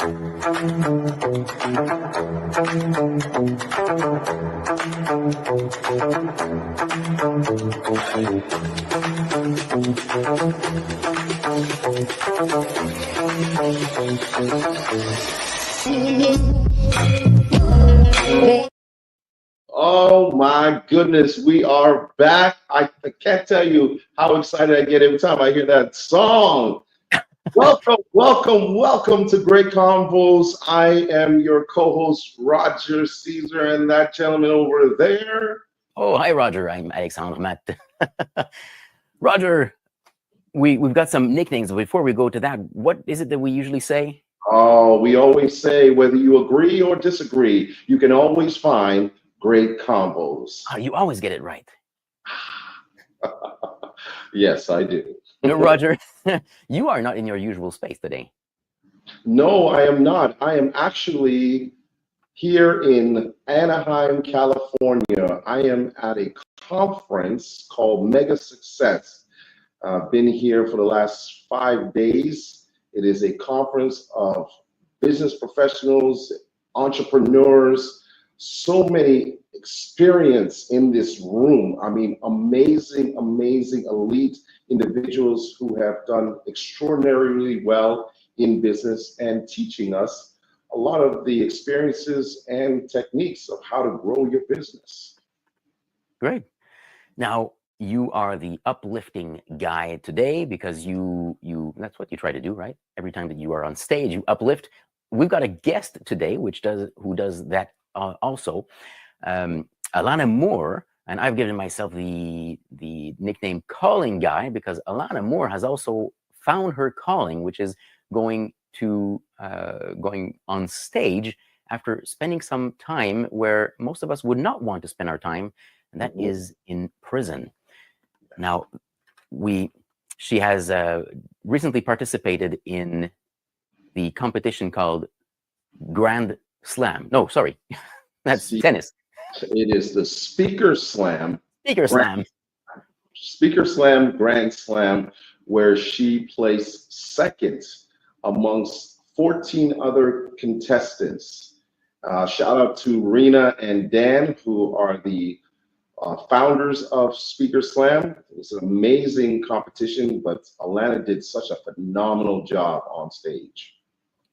Oh my goodness, we are back. I can't tell you how excited I get every time I hear that song. Welcome, welcome, welcome to Great Convos. I am your co-host, Roger Caesar, and that gentleman over there. Oh, hi, Roger. I'm Alexandre Matt. Roger, we've got some nicknames. Before we go to that, what is it that we usually say? Oh, we always say whether you agree or disagree, you can always find Great Convos. Oh, you always get it right. Yes, I do. No, Roger, you are not in your usual space today. No, I am not. I am actually here in Anaheim, California. I am at a conference called Mega Success. I've been here for the last 5 days. It is a conference of business professionals, entrepreneurs, so many experience in this room. I mean, amazing, amazing elite individuals who have done extraordinarily well in business and teaching us a lot of the experiences and techniques of how to grow your business. Great. Now, you are the uplifting guy today because you that's what you try to do, right? Every time that you are on stage, you uplift. We've got a guest today who does that also. Alana Moor, and I've given myself the nickname calling guy because Alana Moor has also found her calling, which is going on stage after spending some time where most of us would not want to spend our time, and that is in prison. Now, she has recently participated in the competition called Grand Slam. No, sorry, that's tennis. It is the Speaker Slam. Speaker Slam Grand Slam, where she placed second amongst 14 other contestants. Shout out to Rena and Dan, who are the founders of Speaker Slam. It was an amazing competition, but Alana did such a phenomenal job on stage.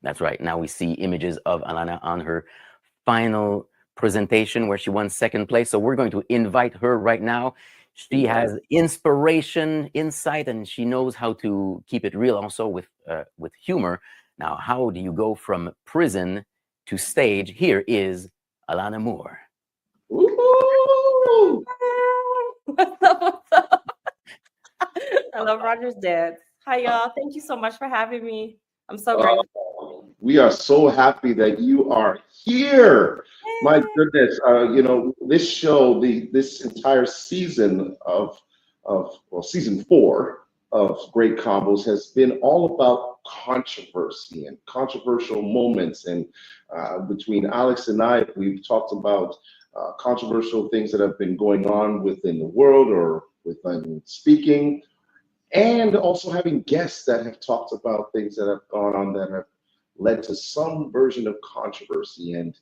That's right. Now we see images of Alana on her final presentation where she won second place. So we're going to invite her right now. She has inspiration, insight, and she knows how to keep it real also with humor. Now, how do you go from prison to stage? Here is Alana Moor. Woo-hoo! What's up? What's up? I love Roger's dance. Hi, y'all. Thank you so much for having me. I'm so grateful. We are so happy that you are here. My goodness, you know, this show, this entire season of season 4 of Great Convos has been all about controversy and controversial moments. And between Alex and I, we've talked about controversial things that have been going on within the world or within speaking, and also having guests that have talked about things that have gone on that have led to some version of controversy. And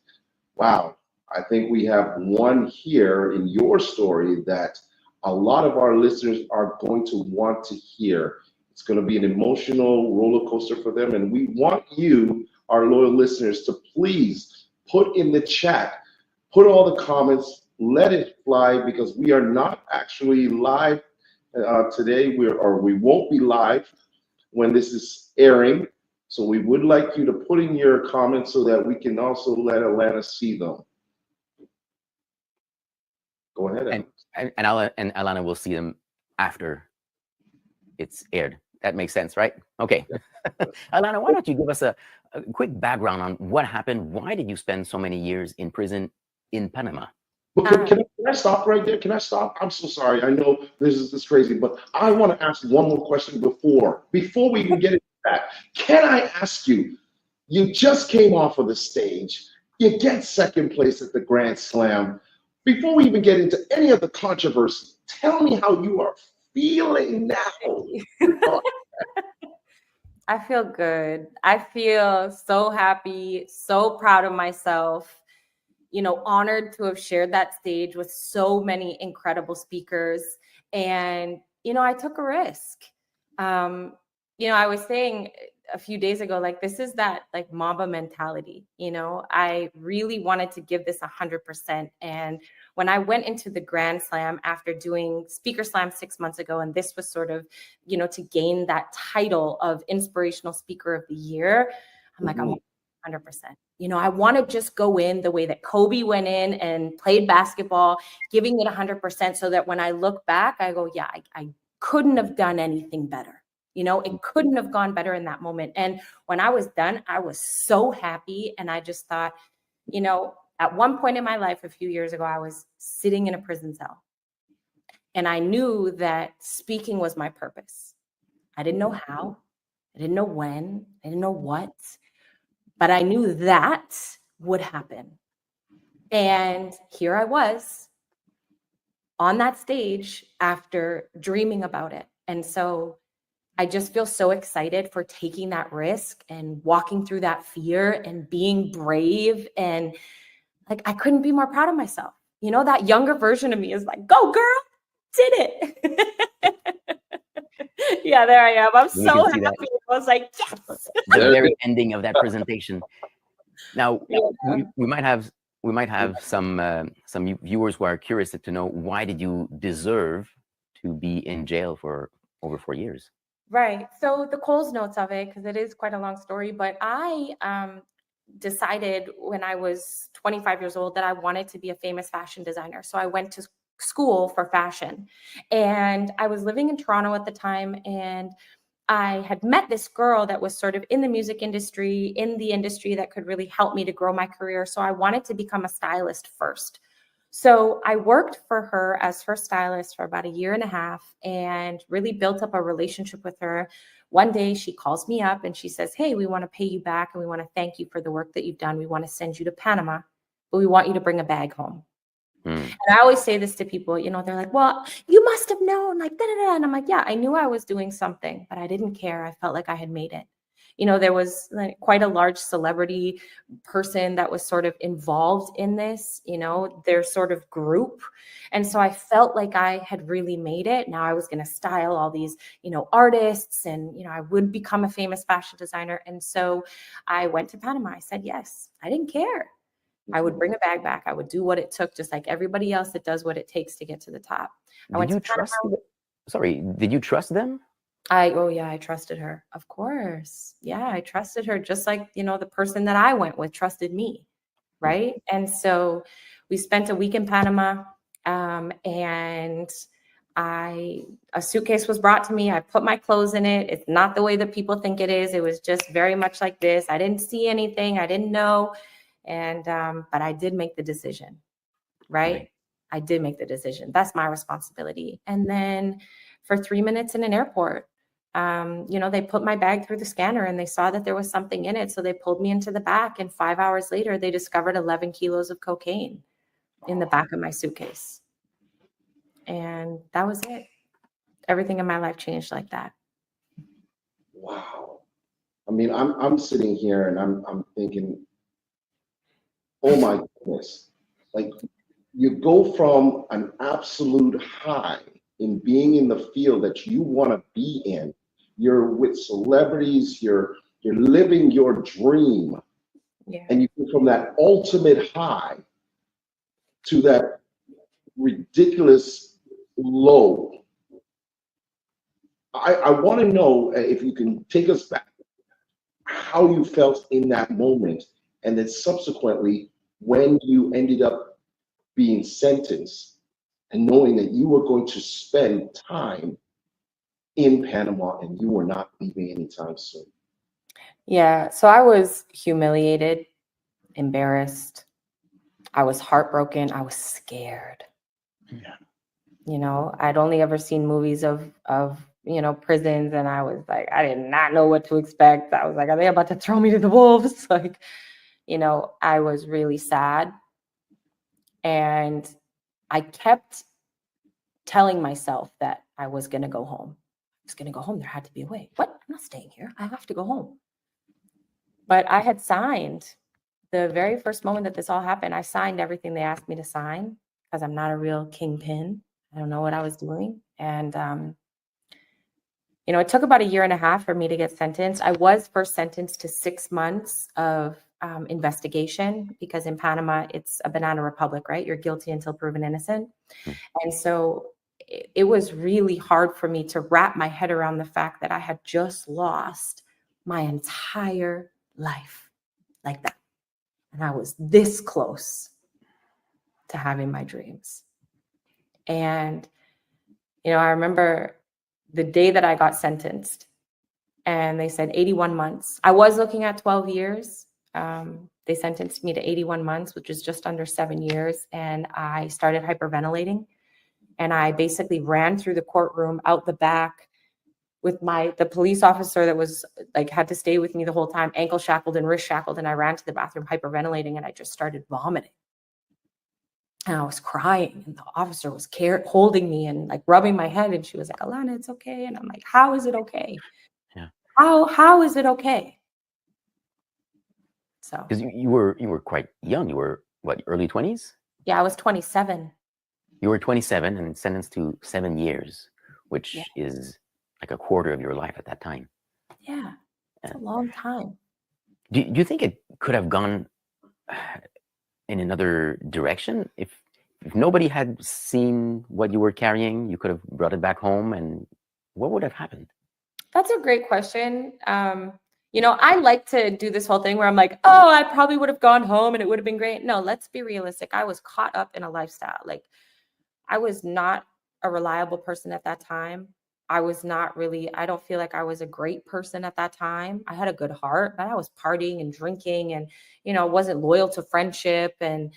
wow, I think we have one here in your story that a lot of our listeners are going to want to hear. It's going to be an emotional roller coaster for them. And we want you, our loyal listeners, to please put in the chat, put all the comments, let it fly, because we are not actually live today. We won't be live when this is airing. So we would like you to put in your comments so that we can also let Alana see them. Go ahead. And Alana will see them after it's aired. That makes sense, right? Okay. Alana, why don't you give us a quick background on what happened? Why did you spend so many years in prison in Panama? But can I stop right there? Can I stop? I'm so sorry. I know this is crazy, but I want to ask one more question before we even get into that. Can I ask you, you just came off of the stage, you get second place at the Grand Slam. Before we even get into any of the controversy, tell me how you are feeling now. I feel good. I feel so happy, so proud of myself, honored to have shared that stage with so many incredible speakers. And, I took a risk. I was saying a few days ago, like, this is that like Mamba mentality. I really wanted to give this 100%. And when I went into the Grand Slam after doing Speaker Slam 6 months ago, and this was sort of, to gain that title of Inspirational Speaker of the Year, I'm like, I'm 100%. I want to just go in the way that Kobe went in and played basketball, giving it 100% so that when I look back, I go, yeah, I couldn't have done anything better. It couldn't have gone better in that moment. And when I was done, I was so happy. And I just thought, at one point in my life, a few years ago, I was sitting in a prison cell. And I knew that speaking was my purpose. I didn't know how, I didn't know when, I didn't know what, but I knew that would happen. And here I was on that stage after dreaming about it. And so I just feel so excited for taking that risk and walking through that fear and being brave. And like, I couldn't be more proud of myself. That younger version of me is like, go girl, did it. Yeah, there I am. I'm so happy. I was like, yes. The very ending of that presentation. Now, we might have some viewers who are curious to know, why did you deserve to be in jail for over 4 years? Right. So the Coles notes of it, because it is quite a long story, but I decided when I was 25 years old that I wanted to be a famous fashion designer. So I went to school for fashion, and I was living in Toronto at the time, and I had met this girl that was sort of in the music industry, in the industry that could really help me to grow my career. So I wanted to become a stylist first. So I worked for her as her stylist for about 1.5 years and really built up a relationship with her. One day she calls me up and she says, hey, we want to pay you back and we want to thank you for the work that you've done. We want to send you to Panama, but we want you to bring a bag home. And I always say this to people, they're like, well, you must have known, like, da-da-da. And I'm like, yeah, I knew I was doing something, but I didn't care. I felt like I had made it. There was like quite a large celebrity person that was sort of involved in this, their sort of group. And so I felt like I had really made it. Now I was going to style all these, artists, and, I would become a famous fashion designer. And so I went to Panama. I said, yes, I didn't care. I would bring a bag back. I would do what it took, just like everybody else that does what it takes to get to the top. Did you trust them? I trusted her. Of course. Yeah, I trusted her, just like, the person that I went with trusted me. Right. And so we spent a week in Panama, and a suitcase was brought to me. I put my clothes in it. It's not the way that people think it is. It was just very much like this. I didn't see anything. I didn't know. And, but I did make the decision, right? I did make the decision. That's my responsibility. And then for 3 minutes in an airport, they put my bag through the scanner and they saw that there was something in it. So they pulled me into the back, and 5 hours later, they discovered 11 kilos of cocaine in the back of my suitcase. And that was it. Everything in my life changed like that. Wow. I mean, I'm sitting here and I'm thinking, oh my goodness, like, you go from an absolute high in being in the field that you want to be in. You're with celebrities, you're living your dream. Yeah. And you go from that ultimate high to that ridiculous low. I want to know if you can take us back, how you felt in that moment, and then subsequently when you ended up being sentenced and knowing that you were going to spend time in Panama and you were not leaving anytime soon. Yeah, so I was humiliated, embarrassed. I was heartbroken. I was scared. Yeah. I'd only ever seen movies of prisons, and I was like, I did not know what to expect. I was like, are they about to throw me to the wolves? Like, I was really sad. And I kept telling myself that I was going to go home. I was going to go home. There had to be a way. What? not staying here. I have to go home. But I had signed the very first moment that this all happened. I signed everything they asked me to sign because I'm not a real kingpin. I don't know what I was doing. And, it took about 1.5 years for me to get sentenced. I was first sentenced to 6 months of investigation because in Panama, it's a banana republic, right? You're guilty until proven innocent. And so it was really hard for me to wrap my head around the fact that I had just lost my entire life like that. And I was this close to having my dreams. And, I remember the day that I got sentenced and they said 81 months. I was looking at 12 years. They sentenced me to 81 months, which is just under 7 years. And I started hyperventilating. And I basically ran through the courtroom out the back with the police officer that was had to stay with me the whole time, ankle shackled and wrist shackled. And I ran to the bathroom hyperventilating and I just started vomiting. And I was crying and the officer was holding me and rubbing my head. And she was like, Alana, it's okay. And I'm like, how is it okay? Yeah. How is it okay? So because you were quite young. You were what, early 20s? Yeah, I was 27. You were 27 and sentenced to 7 years, which is like a quarter of your life at that time. Yeah, it's a long time. Do you think it could have gone in another direction? If nobody had seen what you were carrying, you could have brought it back home, and what would have happened? That's a great question. I like to do this whole thing where I'm like, oh, I probably would have gone home and it would have been great. No, let's be realistic. I was caught up in a lifestyle. I was not a reliable person at that time. I don't feel like I was a great person at that time. I had a good heart, but I was partying and drinking and, wasn't loyal to friendship. And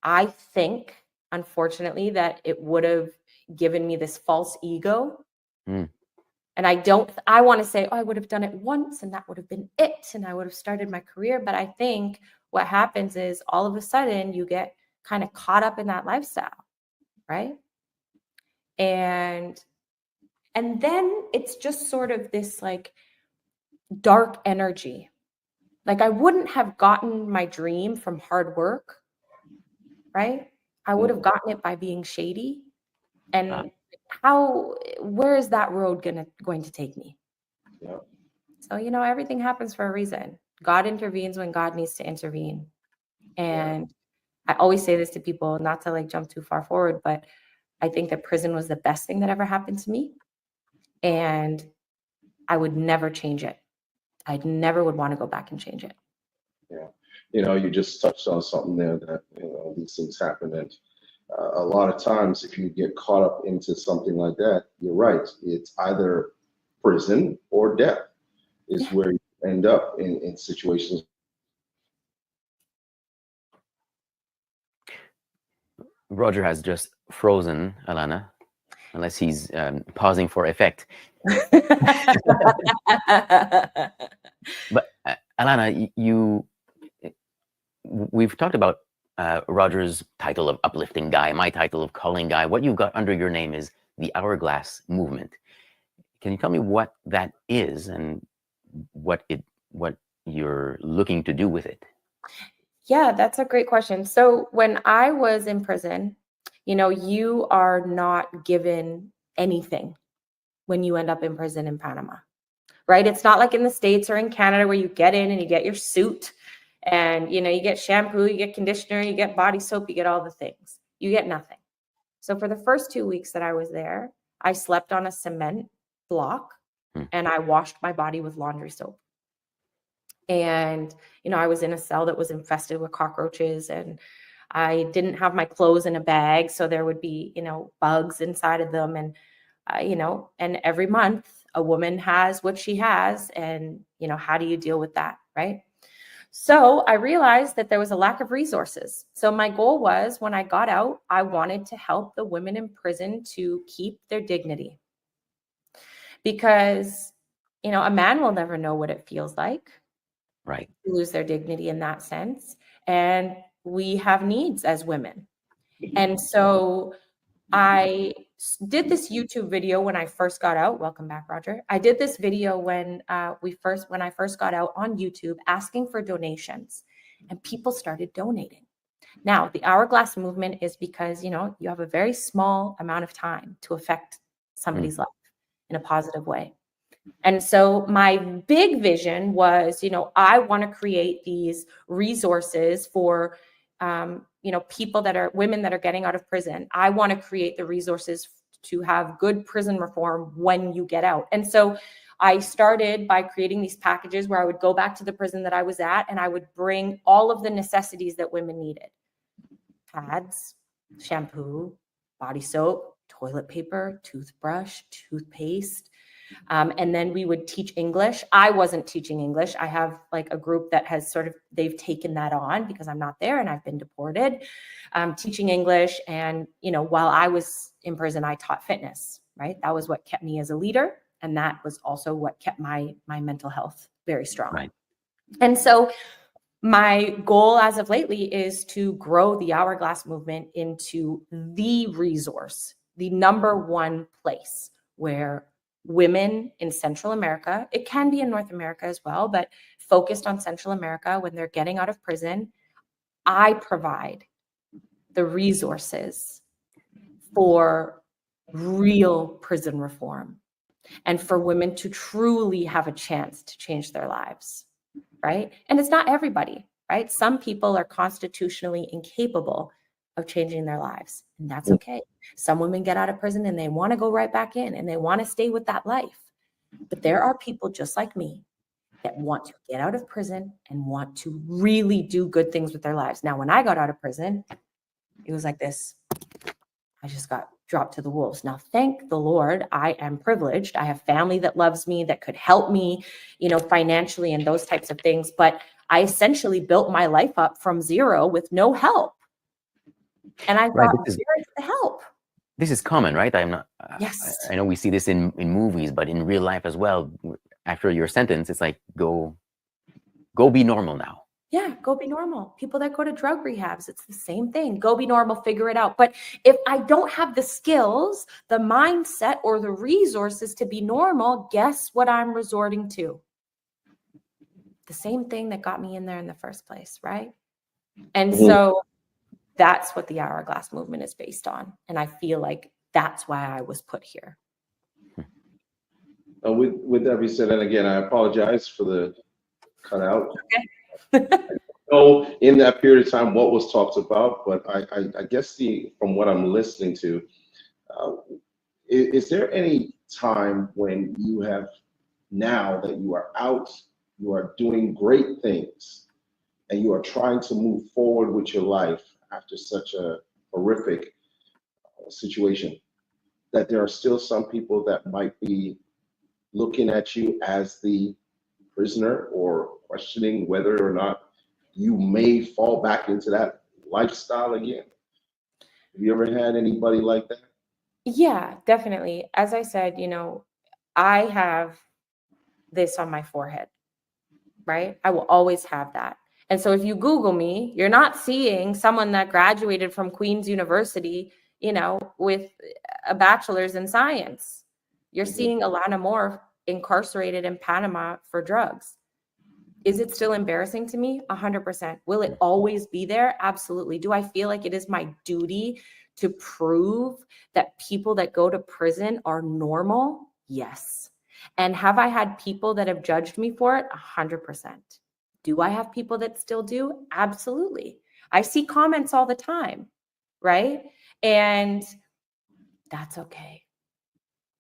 I think, unfortunately, that it would have given me this false ego. And I want to say, oh, I would have done it once and that would have been it. And I would have started my career. But I think what happens is all of a sudden you get kind of caught up in that lifestyle, right? And then it's just sort of this dark energy. I wouldn't have gotten my dream from hard work, right? I would have gotten it by being shady. And where is that road going to take me? Yeah. So, everything happens for a reason. God intervenes when God needs to intervene. And I always say this to people, not to jump too far forward, but I think that prison was the best thing that ever happened to me. And I would never change it. I never would want to go back and change it. Yeah. You just touched on something there that, these things happen. And a lot of times, if you get caught up into something like that, you're right. It's either prison or death is where you end up in situations. Roger has just frozen, Alana, unless he's pausing for effect. But Alana, we've talked about Roger's title of uplifting guy, my title of calling guy. What you've got under your name is the Hourglass Movement. Can you tell me what that is and what you're looking to do with it? Yeah, that's a great question. So when I was in prison, you are not given anything when you end up in prison in Panama, right? It's not like in the States or in Canada where you get in and you get your suit and, you get shampoo, you get conditioner, you get body soap, you get all the things. You get nothing. So for the first 2 weeks that I was there, I slept on a cement block and I washed my body with laundry soap. And, I was in a cell that was infested with cockroaches and I didn't have my clothes in a bag. So there would be, bugs inside of them. And, and every month a woman has what she has. And, how do you deal with that? Right. So I realized that there was a lack of resources. So my goal was when I got out, I wanted to help the women in prison to keep their dignity. Because, a man will never know what it feels like. Right. To lose their dignity in that sense. And we have needs as women. And so I did this YouTube video when I first got out. Welcome back, Roger. I did this video when I first got out on YouTube, asking for donations, and people started donating. Now, the hourglass movement is because, you know, you have a very small amount of time to affect somebody's life in a positive way. And so my big vision was, you know, I want to create these resources for, you know, people that are women that are getting out of prison. I want to create the resources to have good prison reform when you get out. And so I started by creating these packages where I would go back to the prison that I was at, and I would bring all of the necessities that women needed: pads, shampoo, body soap, toilet paper, toothbrush, toothpaste. And then we would teach English. I wasn't teaching English. I have like a group that has they've taken that on because I'm not there and I've been deported, teaching English. And, you know, while I was in prison, I taught fitness, right? That was what kept me as a leader. And that was also what kept my mental health very strong. Right. And so my goal as of lately is to grow the Hourglass movement into the resource, the number one place where women in Central America, it can be in North America as well, but focused on Central America, when they're getting out of prison, I provide the resources for real prison reform and for women to truly have a chance to change their lives, right? And it's not everybody, right? Some people are constitutionally incapable of changing their lives, and that's okay. Some women get out of prison and they want to go right back in and they want to stay with that life. But there are people just like me that want to get out of prison and want to really do good things with their lives. Now, when I got out of prison, it was like this. I just got dropped to the wolves. Now, thank the Lord, I am privileged. I have family that loves me, that could help me, you know, financially and those types of things. But I essentially built my life up from zero with no help. And I got the help. This is common, right? I'm not. Yes. I know we see this in movies, but in real life as well. After your sentence, it's like go be normal now. Yeah, go be normal. People that go to drug rehabs, it's the same thing. Go be normal, figure it out. But if I don't have the skills, the mindset, or the resources to be normal, guess what I'm resorting to? The same thing that got me in there in the first place, right? And so that's what the Hourglass movement is based on. And I feel like that's why I was put here. With that being said, and again, I apologize for the cutout. Okay. I know in that period of time what was talked about, but I guess from what I'm listening to, is there any time when you have, now that you are out, you are doing great things, and you are trying to move forward with your life after such a horrific situation, that there are still some people that might be looking at you as the prisoner or questioning whether or not you may fall back into that lifestyle again? Have you ever had anybody like that? Yeah, definitely. As I said, you know, I have this on my forehead, right? I will always have that. And so if you Google me, you're not seeing someone that graduated from Queen's University, you know, with a bachelor's in science. You're seeing Alana Moor incarcerated in Panama for drugs. Is it still embarrassing to me? 100%. Will it always be there? Absolutely. Do I feel like it is my duty to prove that people that go to prison are normal? Yes. And have I had people that have judged me for it? 100%. Do I have people that still do? Absolutely. I see comments all the time, right? And that's okay.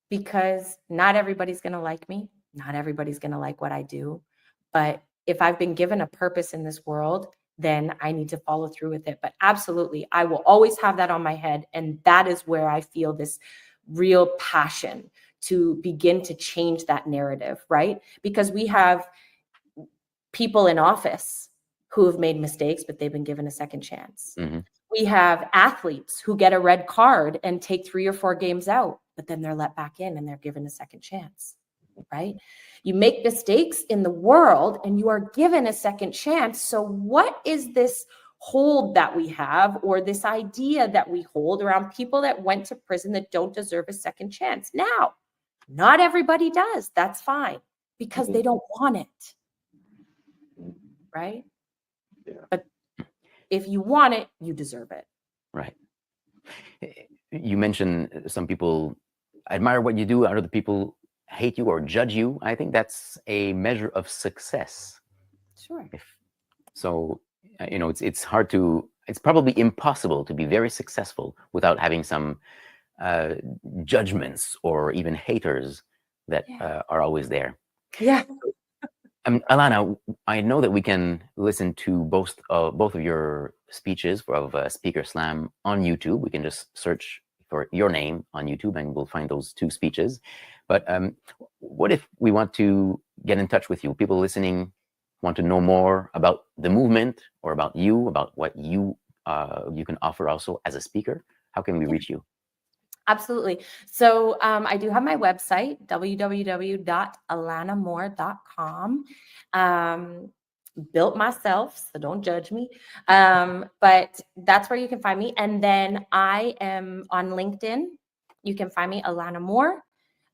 Because not everybody's going to like me. Not everybody's going to like what I do. But if I've been given a purpose in this world, then I need to follow through with it. But absolutely, I will always have that on my head. And that is where I feel this real passion to begin to change that narrative, right? Because we have people in office who have made mistakes, but they've been given a second chance. We have athletes who get a red card and take 3 or 4 games out, but then they're let back in and they're given a second chance, right? You make mistakes in the world and you are given a second chance. So what is this hold that we have, or this idea that we hold around people that went to prison that don't deserve a second chance. Now, not everybody does. That's fine, because they don't want it. Right? Yeah. But if you want it, you deserve it. Right. You mentioned some people admire what you do, other people hate you or judge you. I think that's a measure of success. Sure. So, it's hard to, it's probably impossible to be very successful without having some judgments or even haters that are always there. Yeah. Alana, I know that we can listen to both of your speeches of Speaker Slam on YouTube. We can just search for your name on YouTube and we'll find those 2 speeches. But what if we want to get in touch with you? People listening want to know more about the movement or about you, about what you can offer also as a speaker. How can we reach you? Absolutely. So I do have my website, www.alanamoor.com. Built myself, so don't judge me. But that's where you can find me. And then I am on LinkedIn. You can find me, Alana Moor.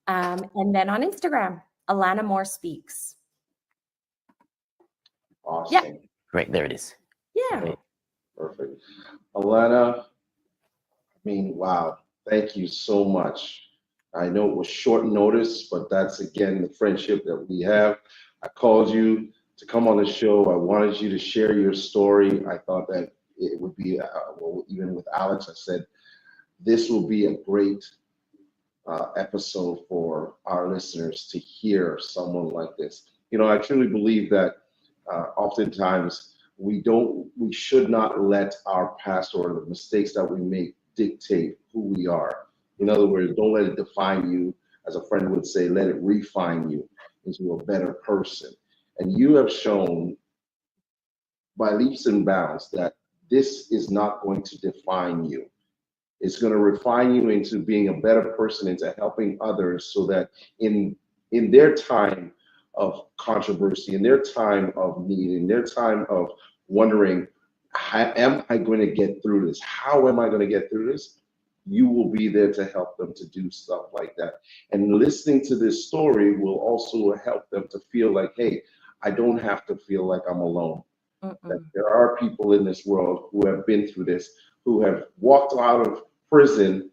And then on Instagram, Alana Moor Speaks. Awesome. Yeah. Great. There it is. Yeah. Okay. Perfect. Alana, I mean, wow. Thank you so much. I know it was short notice, but that's, again, the friendship that we have. I called you to come on the show. I wanted you to share your story. I thought that it would be, well, even with Alex, I said, this will be a great episode for our listeners to hear someone like this. I truly believe that oftentimes we should not let our past or the mistakes that we make dictate who we are. In other words, don't let it define you. As a friend would say, let it refine you into a better person. And you have shown by leaps and bounds that this is not going to define you. It's going to refine you into being a better person, into helping others, so that in their time of controversy, in their time of need, in their time of wondering, am I going to get through this? How am I going to get through this? You will be there to help them to do stuff like that. And listening to this story will also help them to feel like, hey, I don't have to feel like I'm alone. That there are people in this world who have been through this, who have walked out of prison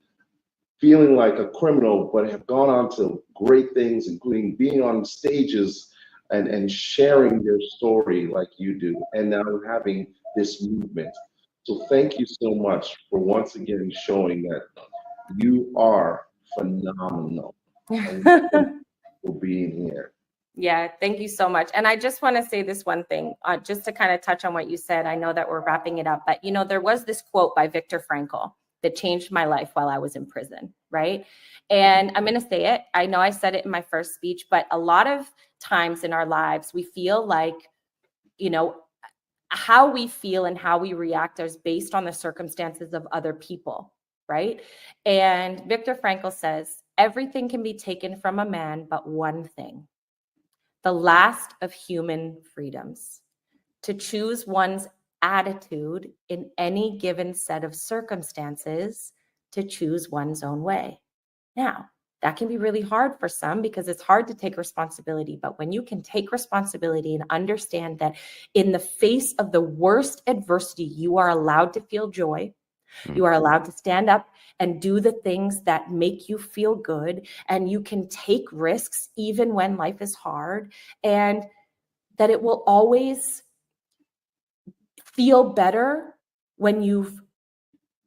feeling like a criminal, but have gone on to great things, including being on stages and sharing their story like you do, and now having this movement. So thank you so much for once again showing that you are phenomenal. And for being here. Yeah, thank you so much. And I just want to say this one thing, just to kind of touch on what you said. I know that we're wrapping it up, but there was this quote by Viktor Frankl that changed my life while I was in prison, right? And I'm going to say it. I know I said it in my first speech, but a lot of times in our lives, we feel like, how we feel and how we react is based on the circumstances of other people, right? And Viktor Frankl says, everything can be taken from a man, but one thing, the last of human freedoms, to choose one's attitude in any given set of circumstances, to choose one's own way. Now, that can be really hard for some because it's hard to take responsibility. But when you can take responsibility and understand that in the face of the worst adversity, you are allowed to feel joy. You are allowed to stand up and do the things that make you feel good. And you can take risks even when life is hard. And that it will always feel better when you've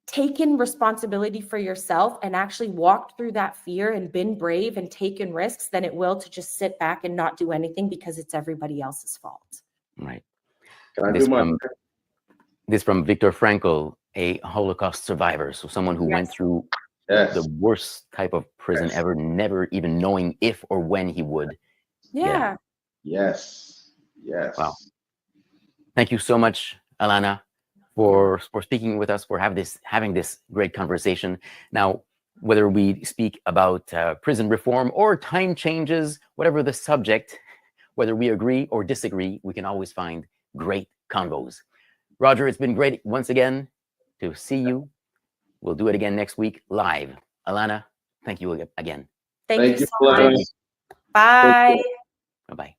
taken responsibility for yourself and actually walked through that fear and been brave and taken risks than it will to just sit back and not do anything because it's everybody else's fault. Right. Can I do my... This from Viktor Frankl, a Holocaust survivor. So someone who went through the worst type of prison ever, never even knowing if or when he would. Yeah. Yes. Yes. Wow. Thank you so much, Alana, for speaking with us, for having this great conversation. Now, whether we speak about prison reform or time changes, whatever the subject, whether we agree or disagree, we can always find great convos. Roger, it's been great once again to see you. We'll do it again next week live. Alana, thank you again. Thank you you so for much. joining. Bye. Bye-bye.